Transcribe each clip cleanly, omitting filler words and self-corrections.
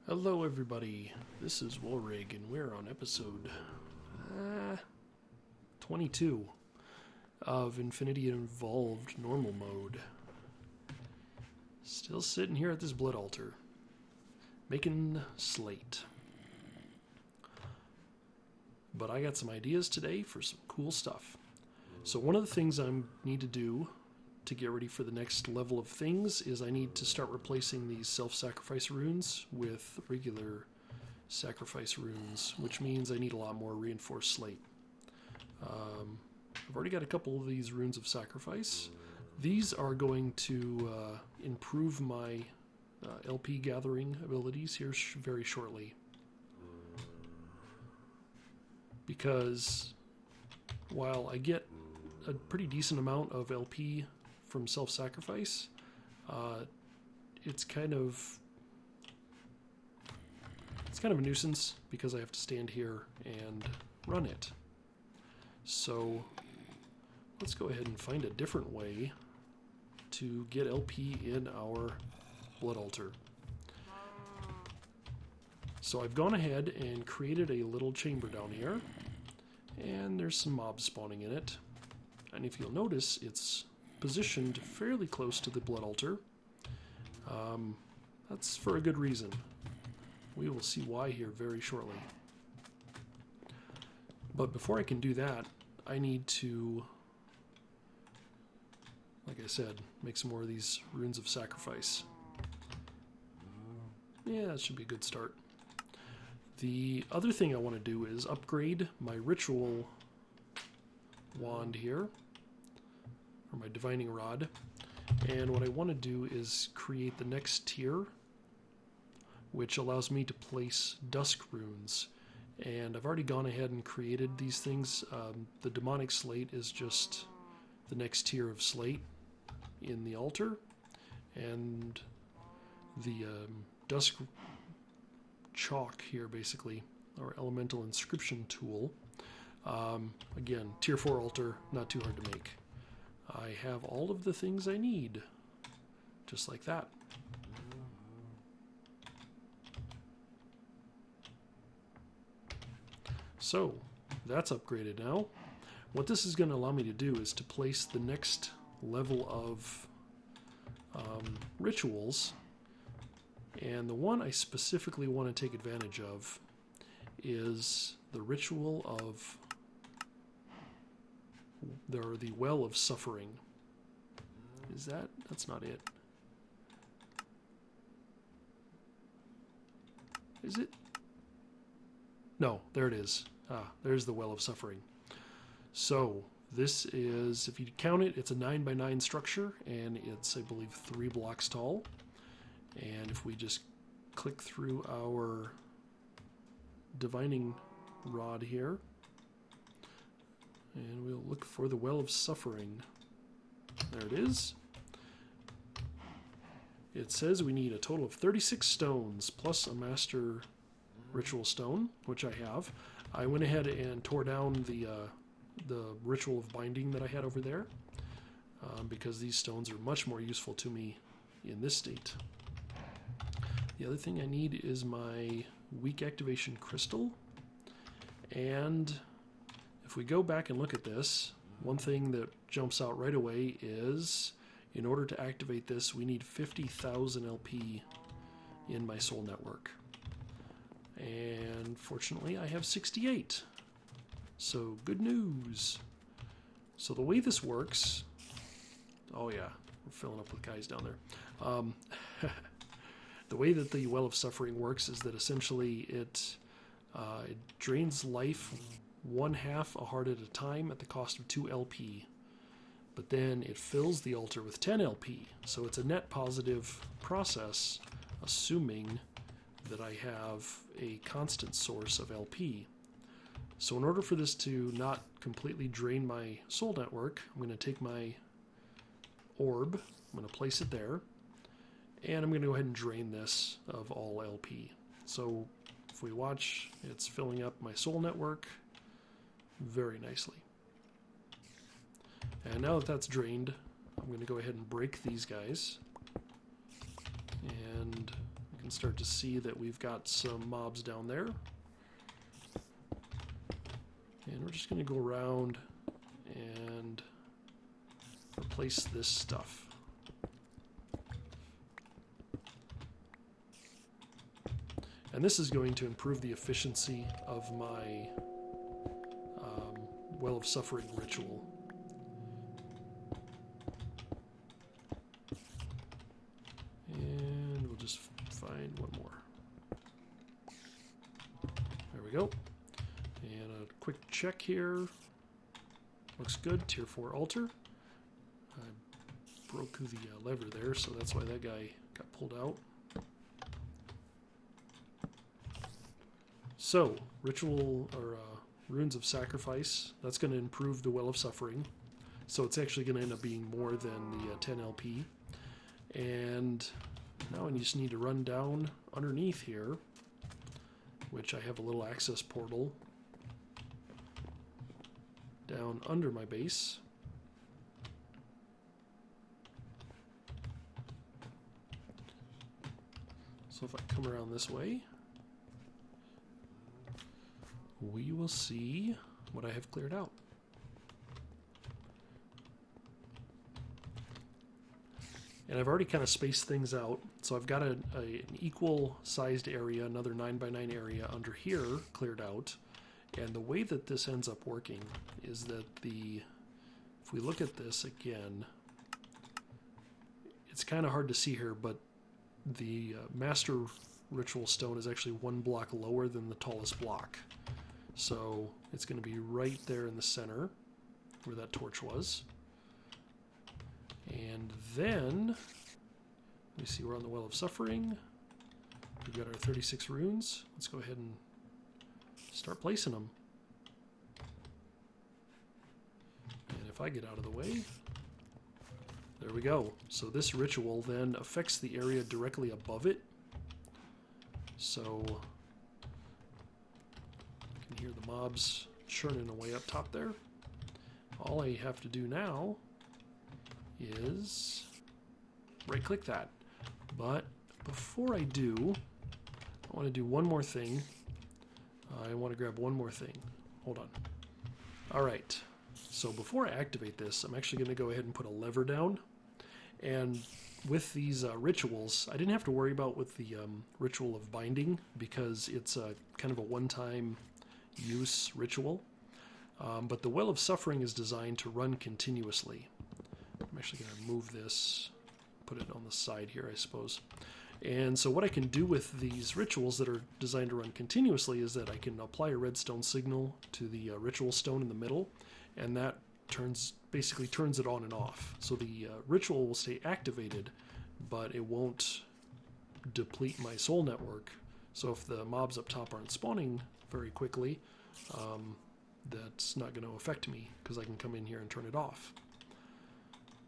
Hello everybody, this is Wolrig and we're on episode 22 of Infinity Involved Normal Mode. Still sitting here at this blood altar, making slate. But I got some ideas today for some cool stuff. So one of the things I need to do to get ready for the next level of things is I need to start replacing these self-sacrifice runes with regular sacrifice runes, which means I need a lot more reinforced slate. I've already got a couple of these runes of sacrifice. These are going to improve my LP gathering abilities here very shortly. Because while I get a pretty decent amount of LP from self-sacrifice, it's kind of a nuisance because I have to stand here and run it. So let's go ahead and find a different way to get LP in our blood altar. So I've gone ahead and created a little chamber down here, and there's some mobs spawning in it. And if you'll notice, it's positioned fairly close to the blood altar. That's for a good reason. We will see why here very shortly. But before I can do that, I need to, like I said, make some more of these runes of sacrifice. Yeah, that should be a good start. The other thing I want to do is upgrade my ritual wand here, or my divining rod, and what I want to do is create the next tier, which allows me to place dusk runes. And I've already gone ahead and created these things. The demonic slate is just the next tier of slate in the altar, and the dusk chalk here, basically, or elemental inscription tool. Again, tier 4 altar, not too hard to make. I have all of the things I need, just like that. So, that's upgraded now. What this is going to allow me to do is to place the next level of rituals, and the one I specifically want to take advantage of is the ritual of the Well of Suffering. That's not it. Is it? No, there it is. There's the Well of Suffering. So this is, if you count it, it's a 9x9 structure, and it's, I believe, 3 blocks tall. And if we just click through our divining rod here, and we'll look for the Well of Suffering. There it is. It says we need a total of 36 stones plus a master ritual stone, which I have. I went ahead and tore down the ritual of binding that I had over there, because these stones are much more useful to me in this state. The other thing I need is my weak activation crystal, and if we go back and look at this, one thing that jumps out right away is, in order to activate this, we need 50,000 LP in my soul network. And fortunately, I have 68. So, good news. So the way this works... Oh yeah, we're filling up with guys down there. The way that the Well of Suffering works is that essentially it drains life 1/2 a heart at a time at the cost of 2 LP. But then it fills the altar with 10 LP. So it's a net positive process, assuming that I have a constant source of LP. So in order for this to not completely drain my soul network, I'm going to take my orb, I'm going to place it there, and I'm going to go ahead and drain this of all LP. So if we watch, it's filling up my soul network very nicely. And now that that's drained, I'm going to go ahead and break these guys. And you can start to see that we've got some mobs down there. And we're just going to go around and replace this stuff. And this is going to improve the efficiency of my Well of Suffering ritual. And we'll just find one more. There we go. And a quick check here. Looks good. Tier 4 altar. I broke the lever there, so that's why that guy got pulled out. So, ritual or runes of sacrifice, that's going to improve the Well of Suffering. So it's actually going to end up being more than the 10 LP. And now I just need to run down underneath here, which I have a little access portal down under my base. So if I come around this way, we will see what I have cleared out. And I've already kind of spaced things out. So I've got an equal sized area, another 9x9 area under here cleared out. And the way that this ends up working is that if we look at this again, it's kind of hard to see here, but the Master Ritual Stone is actually one block lower than the tallest block. So it's going to be right there in the center where that torch was. And then, let me see, we're on the Well of Suffering. We've got our 36 runes. Let's go ahead and start placing them. And if I get out of the way, there we go. So this ritual then affects the area directly above it. So you can hear the mobs churning away up top there. All I have to do now is right click that. But before I do, I want to do one more thing. I want to grab one more thing. Hold on. All right. So before I activate this, I'm actually going to go ahead and put a lever down. And with these rituals, I didn't have to worry about with the ritual of binding because it's a kind of a one-time use ritual. But the Well of Suffering is designed to run continuously. I'm actually going to move this, put it on the side here, I suppose. And so what I can do with these rituals that are designed to run continuously is that I can apply a redstone signal to the ritual stone in the middle, and that basically turns it on and off. So the ritual will stay activated, but it won't deplete my soul network. So if the mobs up top aren't spawning very quickly, that's not going to affect me because I can come in here and turn it off.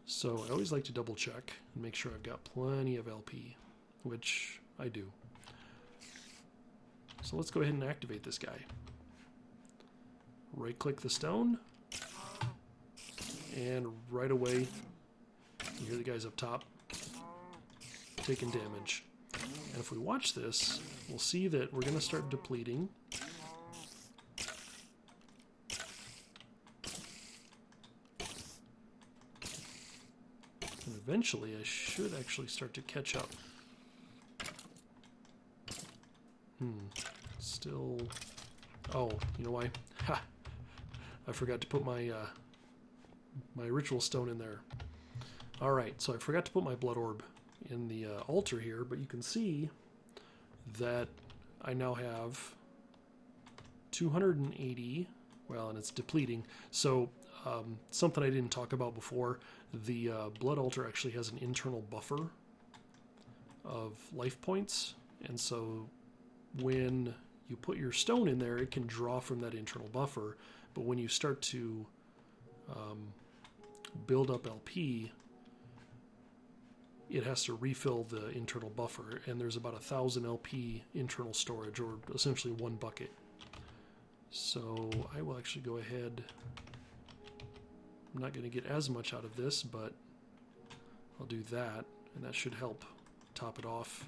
So I always like to double check and make sure I've got plenty of LP, which I do. So let's go ahead and activate this guy. Right click the stone, and right away you hear the guys up top taking damage. And if we watch this, we'll see that we're going to start depleting. And eventually I should actually start to catch up. Still... Oh, you know why? Ha! I forgot to put my my ritual stone in there. Alright, so I forgot to put my blood orb in the altar here, but you can see that I now have 280, well, and it's depleting. So something I didn't talk about before, the blood altar actually has an internal buffer of life points, and so when you put your stone in there, it can draw from that internal buffer, but when you start to build up LP, it has to refill the internal buffer, and there's about 1,000 LP internal storage, or essentially one bucket. So I will actually go ahead. I'm not going to get as much out of this, but I'll do that, and that should help top it off.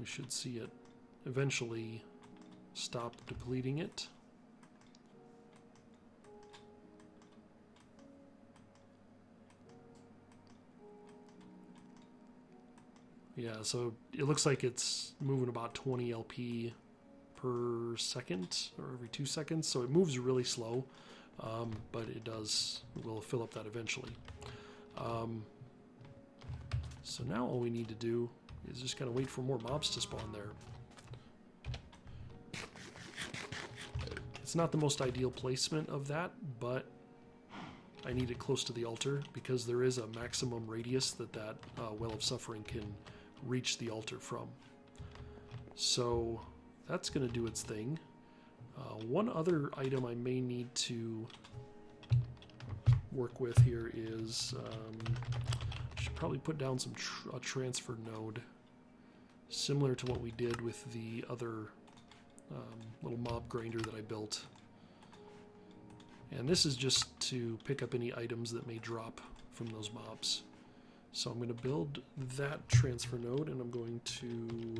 we should see it eventually stop depleting it. Yeah, so it looks like it's moving about 20 LP per second, or every 2 seconds, so it moves really slow, but will fill up that eventually. So now all we need to do is just kind of wait for more mobs to spawn there. It's not the most ideal placement of that, but I need it close to the altar because there is a maximum radius that Well of Suffering can reach the altar from. So that's going to do its thing. One other item I may need to work with here is I should probably put down a transfer node similar to what we did with the other little mob grinder that I built. And this is just to pick up any items that may drop from those mobs. So I'm going to build that transfer node, and I'm going to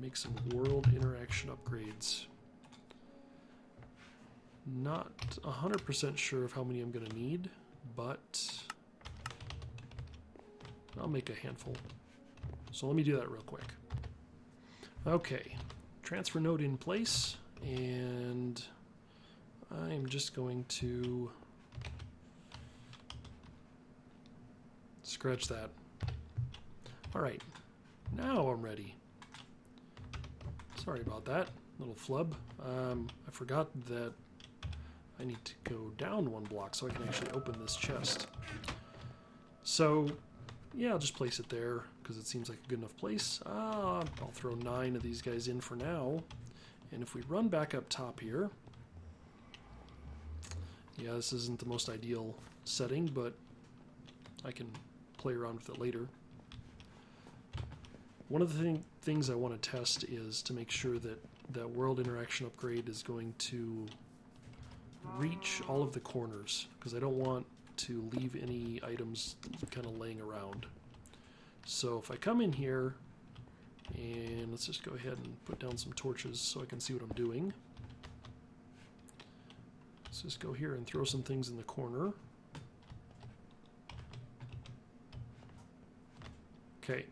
make some world interaction upgrades. Not 100% sure of how many I'm going to need, but I'll make a handful. So let me do that real quick. Okay, transfer node in place, and I'm just going to scratch that. All right, now I'm ready. Sorry about that, little flub. I forgot that I need to go down 1 block so I can actually open this chest. So, yeah, I'll just place it there because it seems like a good enough place. I'll throw 9 of these guys in for now. And if we run back up top here, yeah, this isn't the most ideal setting, but I can play around with it later. One of the things I want to test is to make sure that that world interaction upgrade is going to reach all of the corners, because I don't want to leave any items kind of laying around. So if I come in here, and let's just go ahead and put down some torches so I can see what I'm doing. Let's just go here and throw some things in the corner. Okay.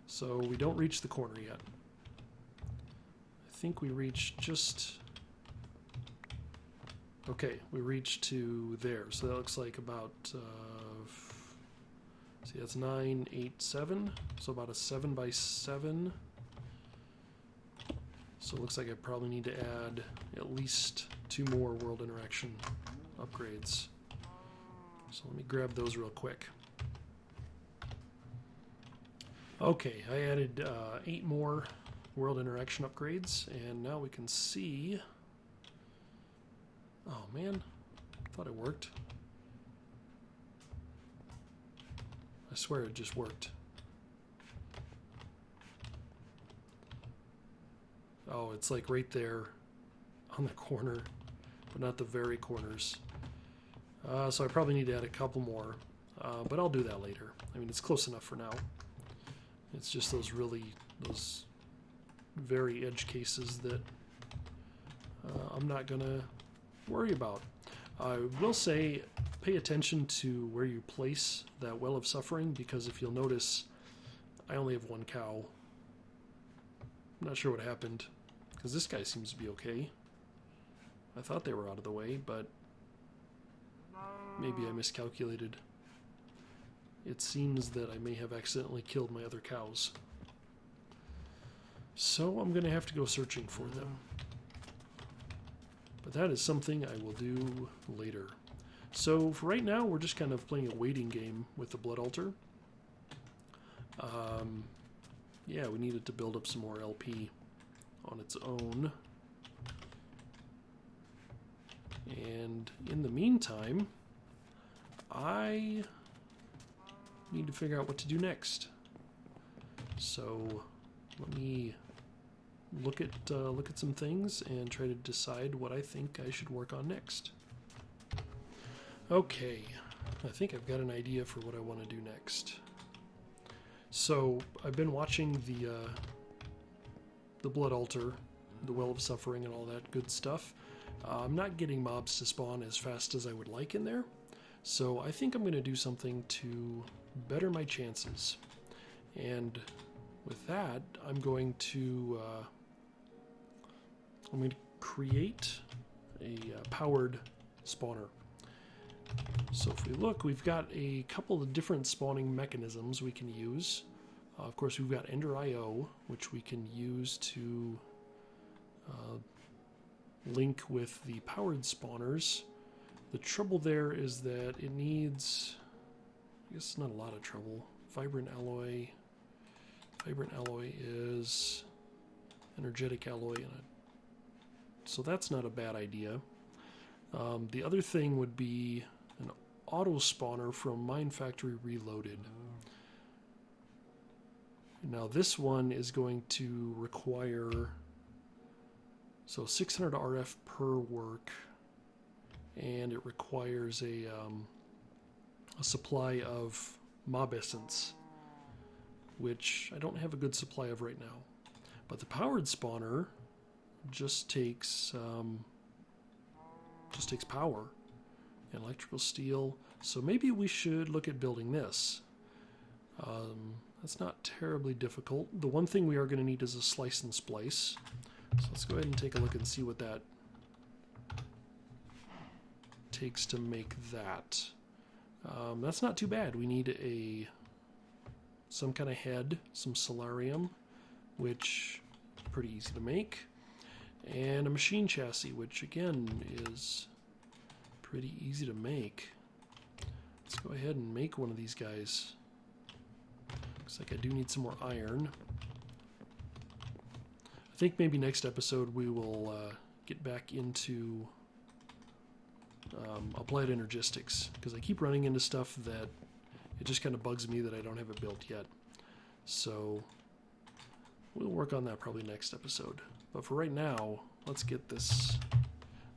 So we don't reach the corner yet. I think we reach just... Okay, we reach to there. So that looks like about... see, that's 9, 8, 7. So about a 7 by 7. So it looks like I probably need to add at least 2 more world interaction upgrades. So let me grab those real quick. Okay, I added 8 more world interaction upgrades, and now we can see... Oh man, thought it worked. I swear it just worked. Oh, it's like right there on the corner, but not the very corners. So I probably need to add a couple more, but I'll do that later. I mean, it's close enough for now. It's just those very edge cases that I'm not gonna worry about. I will say, pay attention to where you place that Well of Suffering, because if you'll notice, I only have 1 cow. I'm not sure what happened, because this guy seems to be okay. I thought they were out of the way, but maybe I miscalculated. It seems that I may have accidentally killed my other cows. So I'm going to have to go searching for them. But that is something I will do later. So for right now, we're just kind of playing a waiting game with the Blood Altar. Yeah, we needed to build up some more LP on its own. And in the meantime, I need to figure out what to do next. So let me look at some things and try to decide what I think I should work on next. Okay, I think I've got an idea for what I want to do next. So I've been watching the Blood Altar, the Well of Suffering, and all that good stuff. I'm not getting mobs to spawn as fast as I would like in there, so I think I'm going to do something to better my chances. And with that, I'm going to create a powered spawner. So if we look, we've got a couple of different spawning mechanisms we can use. Of course, we've got Ender IO, which we can use to link with the powered spawners. The trouble there is that it needs, I guess not a lot of trouble. Vibrant alloy. Vibrant alloy is energetic alloy, so that's not a bad idea. The other thing would be an auto spawner from Mine Factory Reloaded. Now this one is going to require 600 RF per work, and it requires a supply of mob essence, which I don't have a good supply of right now. But the powered spawner just takes power and electrical steel. So maybe we should look at building this. That's not terribly difficult. The one thing we are going to need is a slice and splice. So let's go ahead and take a look and see what that takes to make that. That's not too bad. We need some kind of head, some solarium, which is pretty easy to make, and a machine chassis, which again is pretty easy to make. Let's go ahead and make one of these guys. Looks like I do need some more iron. I think maybe next episode we will get back into applied energistics, because I keep running into stuff that it just kind of bugs me that I don't have it built yet. So we'll work on that probably next episode. But for right now, let's get this.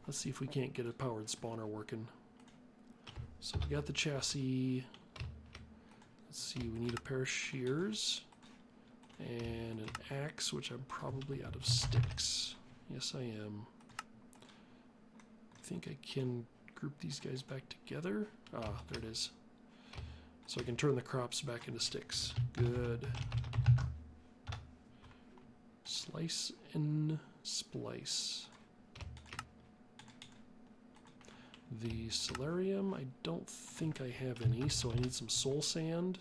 Let's see if we can't get a powered spawner working. So we got the chassis. Let's see, we need a pair of shears and an axe, which I'm probably out of sticks. Yes, I am. I think I can group these guys back together. Ah, there it is. So I can turn the crops back into sticks. Good. Slice and splice. The solarium, I don't think I have any, so I need some soul sand.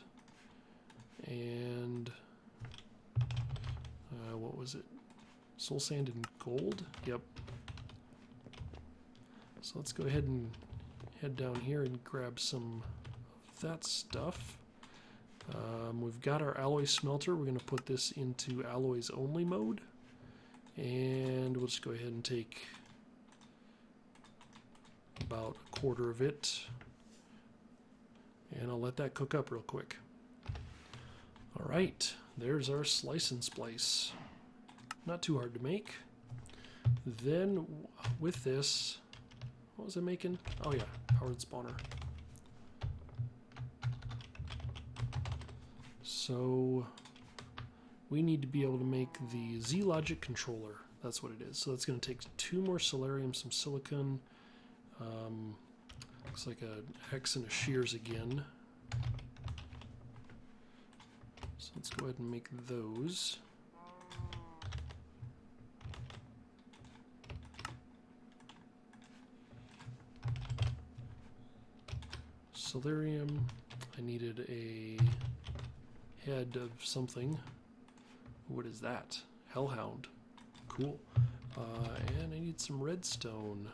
And what was it? Soul sand and gold? Yep. So let's go ahead and head down here and grab some of that stuff. We've got our alloy smelter. We're going to put this into alloys only mode. And we'll just go ahead and take about a quarter of it. And I'll let that cook up real quick. All right, there's our slice and splice. Not too hard to make. Then with this, what was I making? Oh yeah, powered spawner. So we need to be able to make the Z-Logic controller. That's what it is. So that's going to take 2 more solarium, some silicon. Looks like a hex and a shears again. So let's go ahead and make those. Solarium. I needed a head of something. What is that? Hellhound. Cool. And I need some redstone.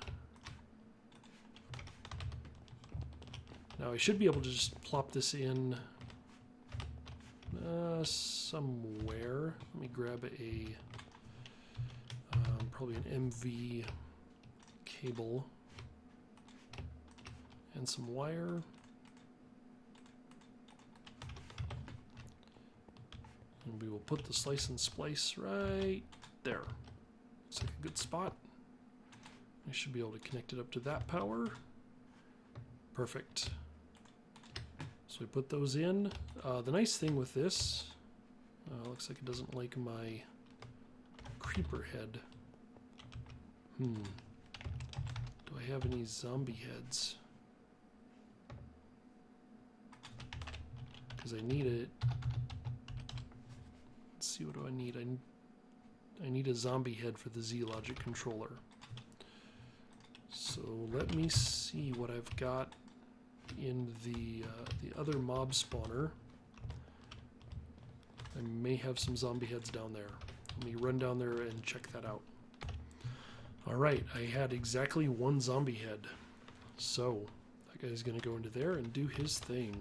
Now I should be able to just plop this in somewhere. Let me grab a probably an MV cable and some wire. And we will put the slice and splice right there. Looks like a good spot. I should be able to connect it up to that power. Perfect. So I put those in. The nice thing with this, looks like it doesn't like my creeper head. Do I have any zombie heads? Because I need it. Let's see, what do I need? I need a zombie head for the Z-Logic controller. So let me see what I've got in the other mob spawner. I may have some zombie heads down there. Let me run down there and check that out. Alright, I had exactly one zombie head. So, that guy's going to go into there and do his thing.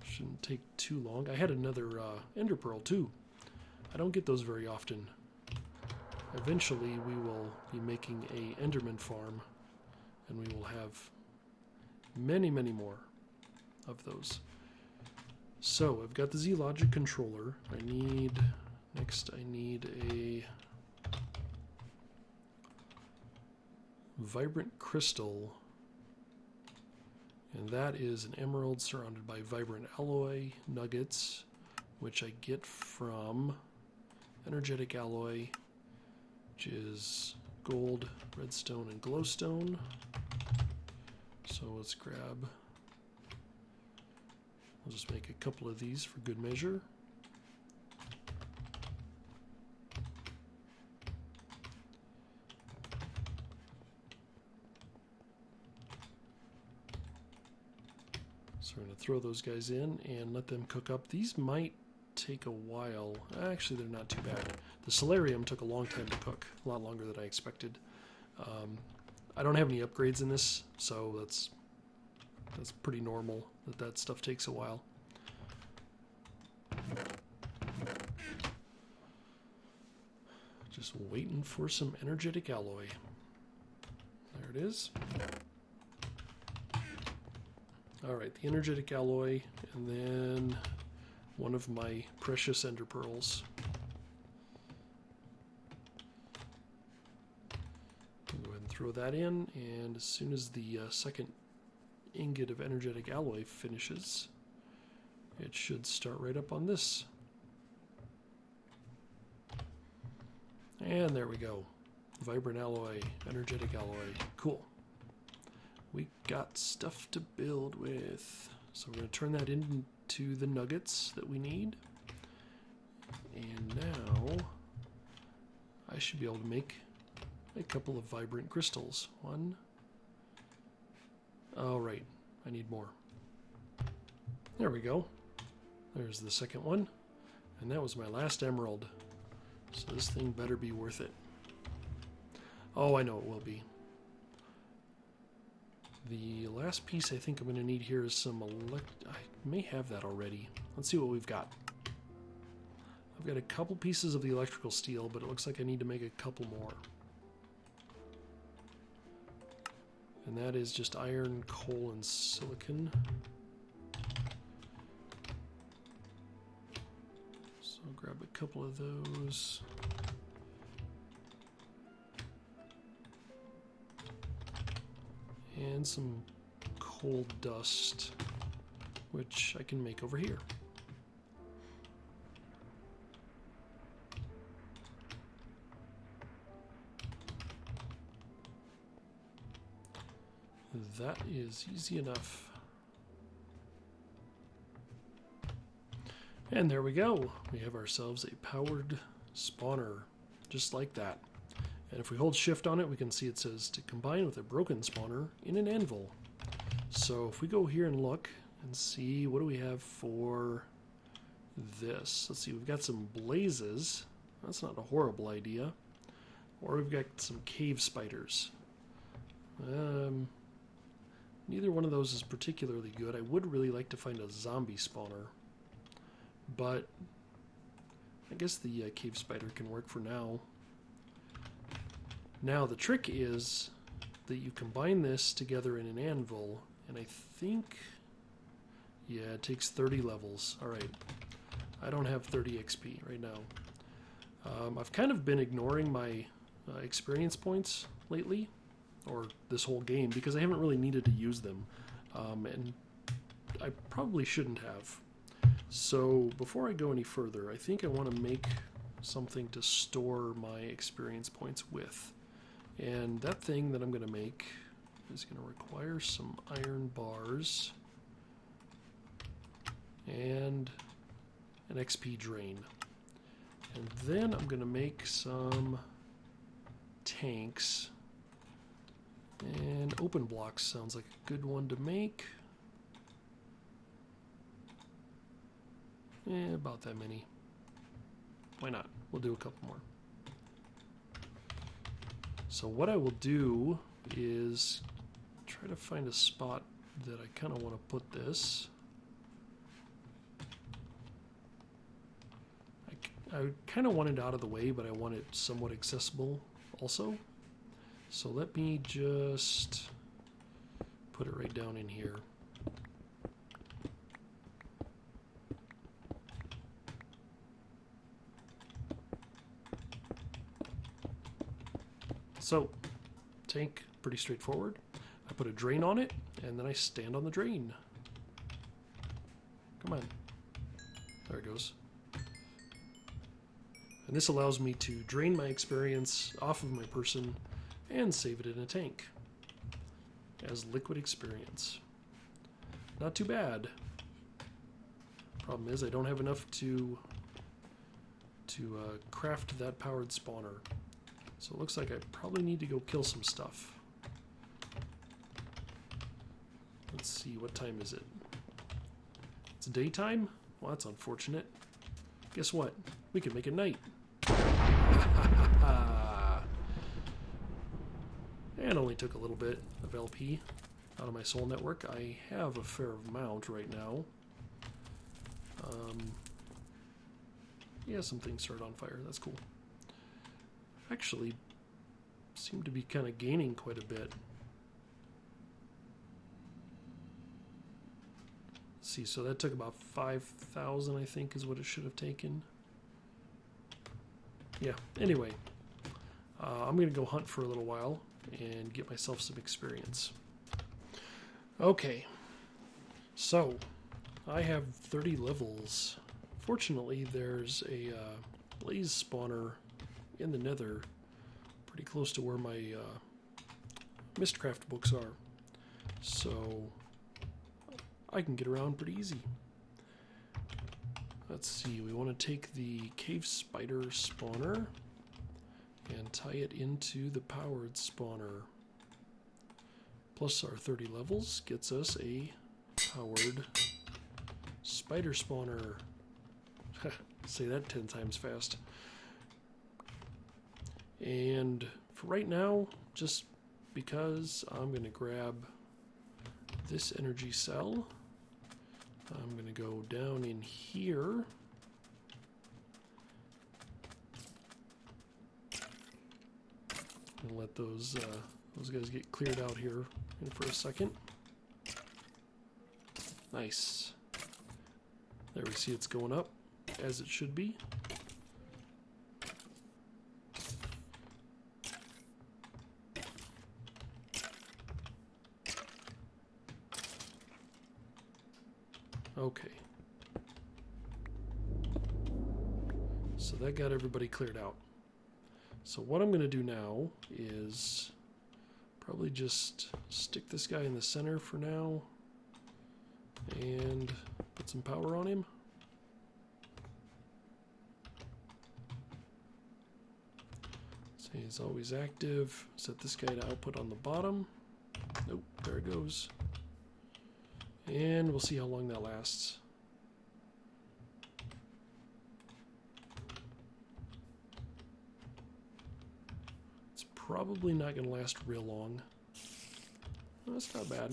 Shouldn't take too long. I had another Ender Pearl too. I don't get those very often. Eventually we will be making a Enderman farm, and we will have many, many more of those. So I've got the Z-Logic controller. Next I need a vibrant crystal, and that is an emerald surrounded by vibrant alloy nuggets, which I get from energetic alloy, which is gold, redstone, and glowstone. So let's grab, I'll just make a couple of these for good measure. So we're going to throw those guys in and let them cook up. These might take a while. Actually, they're not too bad. The Solarium took a long time to cook, a lot longer than I expected. I don't have any upgrades in this, so that's pretty normal that stuff takes a while. Just waiting for some energetic alloy. There it is. Alright, the energetic alloy, and then one of my precious ender pearls. I'll go ahead and throw that in, and as soon as the second ingot of energetic alloy finishes, it should start right up on this. And there we go. Vibrant alloy, energetic alloy. Cool. We got stuff to build with. So we're going to turn that into the nuggets that we need. And now I should be able to make a couple of vibrant crystals. One. Oh, right. I need more. There we go. There's the second one. And that was my last emerald. So this thing better be worth it. Oh, I know it will be. The last piece I think I'm going to need here is some I may have that already. Let's see what we've got. I've got a couple pieces of the electrical steel, but it looks like I need to make a couple more. And that is just iron, coal, and silicon. So I'll grab a couple of those. And some coal dust, which I can make over here. That is easy enough. And there we go. We have ourselves a powered spawner, just like that. And if we hold shift on it, we can see it says to combine with a broken spawner in an anvil. So if we go here and look and see, what do we have for this? Let's see, we've got some blazes. That's not a horrible idea. Or we've got some cave spiders. Neither one of those is particularly good. I would really like to find a zombie spawner. But I guess the cave spider can work for now. Now the trick is that you combine this together in an anvil, and I think, yeah, it takes 30 levels. Alright, I don't have 30 XP right now. I've kind of been ignoring my experience points lately, or this whole game, because I haven't really needed to use them. and I probably shouldn't have. So before I go any further, I think I want to make something to store my experience points with. And that thing that I'm going to make is going to require some iron bars and an XP drain. And then I'm going to make some tanks. And open blocks sounds like a good one to make. About that many. Why not? We'll do a couple more. So what I will do is try to find a spot that I kind of want to put this. I kind of want it out of the way, but I want it somewhat accessible also. So let me just put it right down in here. So, tank, pretty straightforward. I put a drain on it, and then I stand on the drain. Come on. There it goes. And this allows me to drain my experience off of my person and save it in a tank as liquid experience. Not too bad. Problem is I don't have enough to craft that powered spawner. So it looks like I probably need to go kill some stuff. Let's see, what time is it? It's daytime? Well, that's unfortunate. Guess what? We can make it night. And only took a little bit of LP out of my soul network. I have a fair amount right now. Yeah, some things started on fire. That's cool. Actually, seem to be kind of gaining quite a bit. Let's see, so that took about 5,000, I think, is what it should have taken. Yeah, anyway, I'm going to go hunt for a little while and get myself some experience. Okay, so I have 30 levels. Fortunately, there's a blaze spawner in the nether pretty close to where my Mistcraft books are. So I can get around pretty easy. Let's see, we want to take the cave spider spawner and tie it into the powered spawner. Plus our 30 levels gets us a powered spider spawner. Say that 10 times fast. And for right now, just because I'm going to grab this energy cell, I'm going to go down in here. And let those guys get cleared out here for a second. Nice. There we see it's going up, as it should be. Okay. So that got everybody cleared out. So what I'm going to do now is probably just stick this guy in the center for now and put some power on him. So he's always active. Set this guy to output on the bottom. Nope, there it goes. And we'll see how long that lasts. It's probably not going to last real long. No, that's not bad.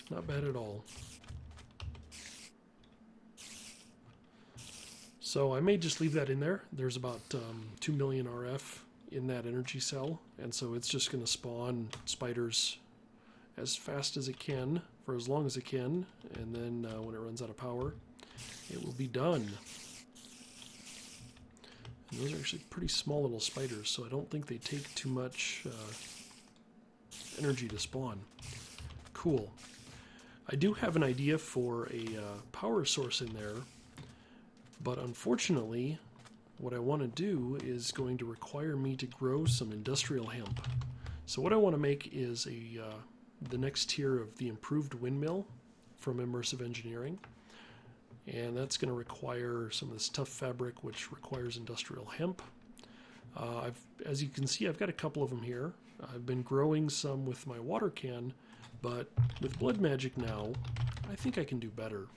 Not bad at all. So I may just leave that in there. There's about 2 million RF in that energy cell, and so it's just going to spawn spiders as fast as it can for as long as it can, and then when it runs out of power, it will be done. And those are actually pretty small little spiders, so I don't think they take too much energy to spawn. Cool. I do have an idea for a power source in there, but unfortunately, what I want to do is going to require me to grow some industrial hemp. So what I want to make is the next tier of the improved windmill from Immersive Engineering. And that's going to require some of this tough fabric, which requires industrial hemp. As you can see, I've got a couple of them here. I've been growing some with my water can, but with Blood Magic now, I think I can do better.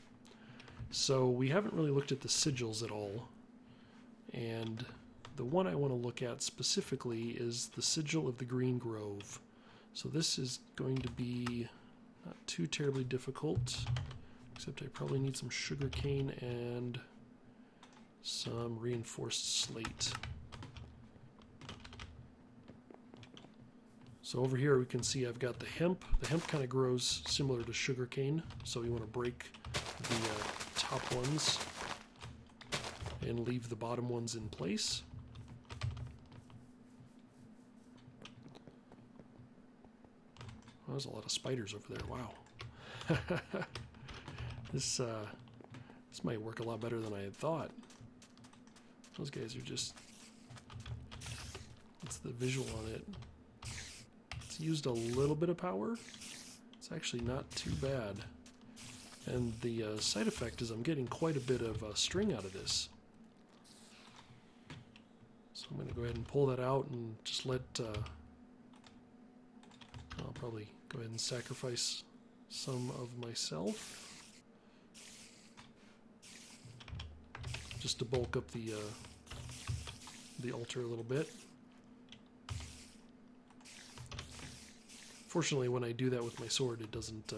So we haven't really looked at the sigils at all. And the one I want to look at specifically is the Sigil of the Green Grove. So this is going to be not too terribly difficult, except I probably need some sugarcane and some reinforced slate. So over here we can see I've got the hemp. The hemp kind of grows similar to sugarcane, so you want to break the top ones and leave the bottom ones in place. Oh, there's a lot of spiders over there. Wow. This might work a lot better than I had thought. Those guys are just... That's the visual on it. It's used a little bit of power. It's actually not too bad. And the side effect is I'm getting quite a bit of string out of this. So I'm going to go ahead and pull that out and just let... I'll probably go ahead and sacrifice some of myself. Just to bulk up the altar a little bit. Fortunately, when I do that with my sword, it doesn't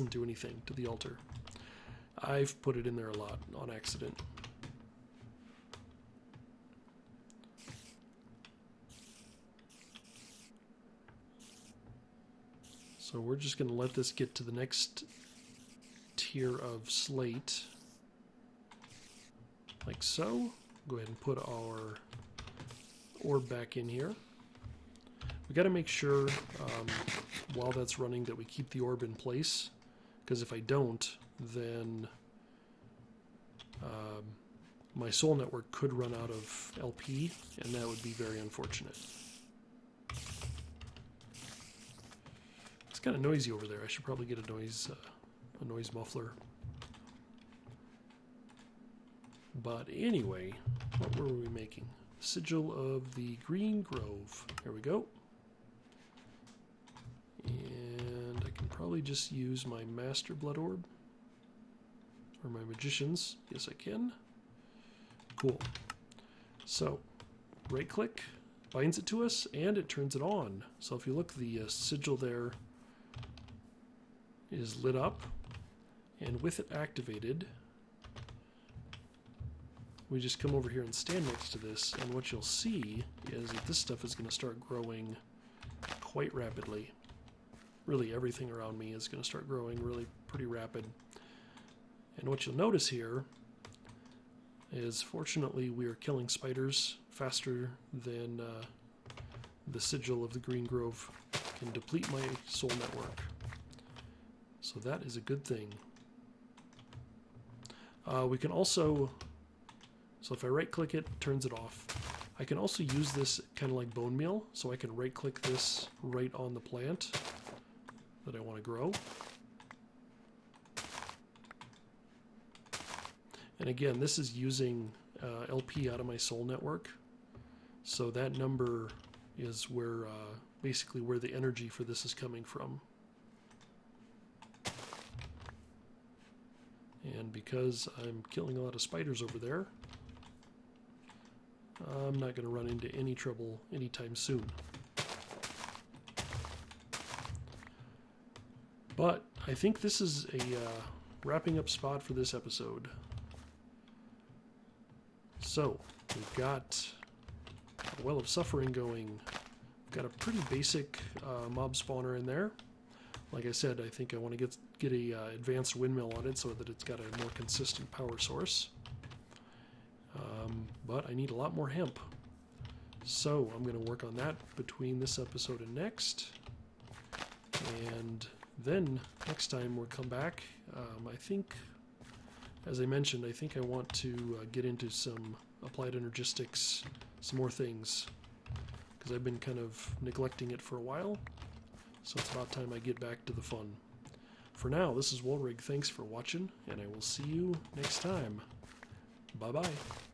do anything to the altar. I've put it in there a lot on accident. So we're just going to let this get to the next tier of slate, like so. Go ahead and put our orb back in here. We got to make sure while that's running that we keep the orb in place, because if I don't, then my soul network could run out of LP, and that would be very unfortunate. It's kind of noisy over there. I should probably get a noise muffler. But anyway, what were we making? Sigil of the Green Grove. There we go. And I can probably just use my Master Blood Orb. Or my Magician's. Yes, I can. Cool. So, right click, binds it to us, and it turns it on. So if you look, the sigil there is lit up. And with it activated, we just come over here and stand next to this, and what you'll see is that this stuff is going to start growing quite rapidly. Really, everything around me is going to start growing really pretty rapid. And what you'll notice here is, fortunately, we are killing spiders faster than the Sigil of the Green Grove can deplete my soul network. So that is a good thing. We can also... So if I right-click it, it turns it off. I can also use this kind of like bone meal, so I can right-click this right on the plant that I want to grow. And again, this is using LP out of my soul network. So that number is where basically where the energy for this is coming from. And because I'm killing a lot of spiders over there, I'm not going to run into any trouble anytime soon. But I think this is a wrapping up spot for this episode. So, we've got a Well of Suffering going. We've got a pretty basic mob spawner in there. Like I said, I think I want to get a advanced windmill on it so that it's got a more consistent power source. but I need a lot more hemp. So I'm going to work on that between this episode and next. And then next time we'll come back. I think, as I mentioned, I think I want to get into some applied energistics, some more things, because I've been kind of neglecting it for a while. So it's about time I get back to the fun. For now, this is Woolrig. Thanks for watching, and I will see you next time. Bye-bye.